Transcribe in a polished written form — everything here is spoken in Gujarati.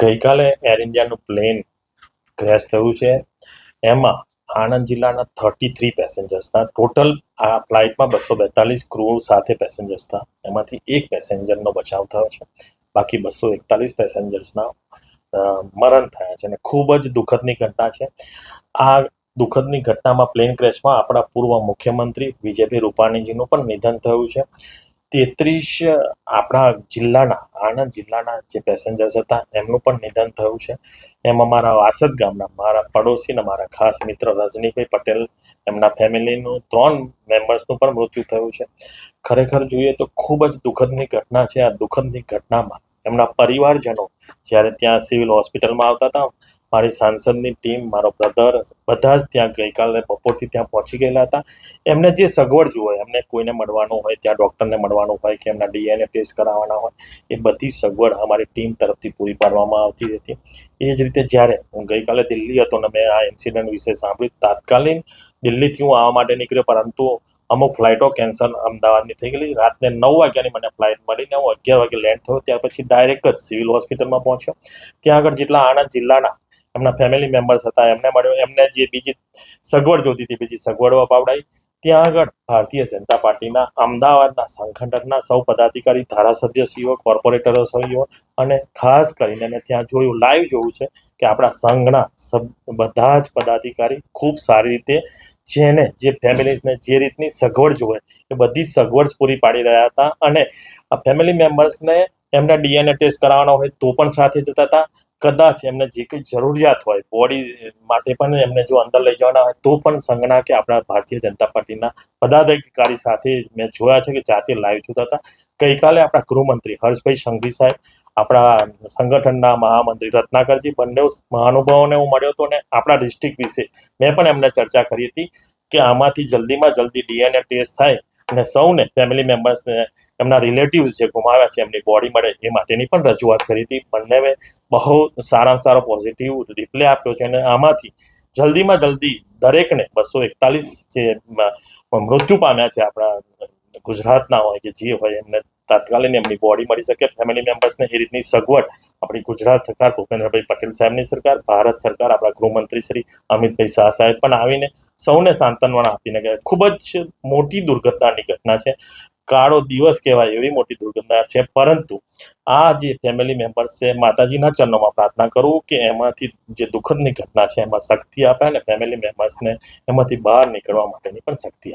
ગઈકાલે એર ઇન્ડિયાનું પ્લેન ક્રેશ થયું છે. એમાં આણંદ જિલ્લાના 33 પેસેન્જર્સ હતા. ટોટલ આ ફ્લાઇટમાં 242 ક્રૂ સાથે પેસેન્જર્સ હતા. એમાંથી એક પેસેન્જરનો બચાવ થયો છે. બાકી 241 પેસેન્જર્સના મરણ થયા છે અને ખૂબ જ દુઃખદની ઘટના છે. આ દુઃખદની ઘટનામાં પ્લેન ક્રેશમાં આપણા પૂર્વ મુખ્યમંત્રી વિજયભાઈ રૂપાણીજીનું પણ નિધન થયું છે. 33 આપણા જિલ્લાના આણંદ જિલ્લાના જે પેસેન્જર્સ હતા એમનું પણ નિધન થયું છે. એમાં મારા વાસદ ગામના મારા પડોશીને મારા ખાસ મિત્ર રજનીભાઈ પટેલ એમના ફેમિલીનું 3 મેમ્બર્સનું પણ મૃત્યુ થયું છે. ખરેખર જોઈએ તો ખૂબ જ દુઃખદની ઘટના છે. આ દુઃખદની ઘટનામાં એમના પરિવારજનો જ્યારે ત્યાં સિવિલ હોસ્પિટલમાં આવતા હતા, મારી સાંસદની ટીમ, મારો બ્રધર બધા જ ત્યાં ગઈકાલે બપોરથી ત્યાં પહોંચી ગયેલા હતા. એમને જે સગવડ જોઈએ, એમને કોઈને મળવાનું હોય, ત્યાં ડૉક્ટરને મળવાનું હોય કે એમના DNA ટેસ્ટ કરાવવાના હોય, એ બધી સગવડ અમારી ટીમ તરફથી પૂરી પાડવામાં આવતી હતી. એ જ રીતે જ્યારે હું ગઈકાલે દિલ્હી હતો ને મેં આ ઇન્સિડન્ટ વિશે સાંભળ્યું, તાત્કાલિક દિલ્હીથી હું આવવા માટે નીકળ્યો, પરંતુ અમુક ફ્લાઇટો કેન્સલ અમદાવાદની થઈ ગયેલી. રાતને 9 વાગ્યાની મને ફ્લાઇટ મળીને હું 11 વાગે લેન્ડ થયો. ત્યાર પછી ડાયરેક્ટ જ સિવિલ હોસ્પિટલમાં પહોંચ્યો. ત્યાં આગળ જેટલા આણંદ જિલ્લાના એમના ફેમિલી મેમ્બર્સ હતા એમને મળ્યો. એમને જે બીજી સગવડ જોતી હતી બીજી સગવડો અપાવડાવી. ત્યાં આગળ ભારતીય જનતા પાર્ટીના અમદાવાદના સંગઠનના સૌ પદાધિકારી, ધારાસભ્યશ્રીઓ, કોર્પોરેટરોશ્રીઓ અને ખાસ કરીને મેં ત્યાં જોયું, લાઈવ જોયું છે કે આપણા સંઘના બધા જ પદાધિકારી ખૂબ સારી રીતે જેને જે ફેમિલીઝને જે રીતની સગવડ જોઈએ એ બધી સગવડ પૂરી પાડી રહ્યા હતા. અને આ ફેમિલી મેમ્બર્સને એમના DNA ટેસ્ટ કરાવવાનો હોય તો પણ સાથે જતા હતા. કદાચ એમને જે કંઈ જરૂરિયાત હોય બોડી માટે પણ એમને જો અંદર લઈ જવાના હોય તો પણ સંઘના કે આપણા ભારતીય જનતા પાર્ટીના પદાધિકારી સાથે મેં જોયા છે કે જાતે લાઈવ જોતા હતા. ગઈકાલે આપણા ગૃહમંત્રી હર્ષભાઈ સંઘવી સાહેબ, આપણા સંગઠનના મહામંત્રી રત્નાકરજી, બંને મહાનુભાવોને હું મળ્યો હતો અને આપણા ડિસ્ટ્રિક્ટ વિશે મેં પણ એમને ચર્ચા કરી હતી કે આમાંથી જલ્દીમાં જલ્દી DNA ટેસ્ટ થાય અને સૌને ફેમિલી મેમ્બર્સને એમના રિલેટિવ્સ જે ગુમાવ્યા છે એમની બોડી મળે એ માટેની પણ રજૂઆત કરી હતી. બંને બહુ સારામાં સારો પોઝિટિવ રિપ્લે આપ્યો છે અને આમાંથી જલ્દીમાં જલ્દી દરેકને 241 જે મૃત્યુ પામ્યા છે આપણા ગુજરાતના હોય કે જે હોય એમને તાત્કાલિક એમની બોડી મળી શકે, ફેમિલી મેમ્બર્સને એ રીતની સગવડ આપણી ગુજરાત સરકાર, ભૂપેન્દ્રભાઈ પટેલ સાહેબની સરકાર, ભારત સરકાર, આપણા ગૃહમંત્રી શ્રી અમિતભાઈ શાહ સાહેબ પણ આવીને સૌને સાંત્વના આપીને ગયા. ખૂબ જ મોટી દુર્ઘટનાની ઘટના છે. કાળો દિવસ કહેવાય એવી મોટી દુર્ઘટના છે. પરંતુ આ જે ફેમિલી મેમ્બર્સ છે, માતાજીના ચરણોમાં પ્રાર્થના કરું કે એમાંથી જે દુઃખદની ઘટના છે એમાં શક્તિ આપે અને ફેમિલી મેમ્બર્સને એમાંથી બહાર નીકળવા માટેની પણ શક્તિ આપે.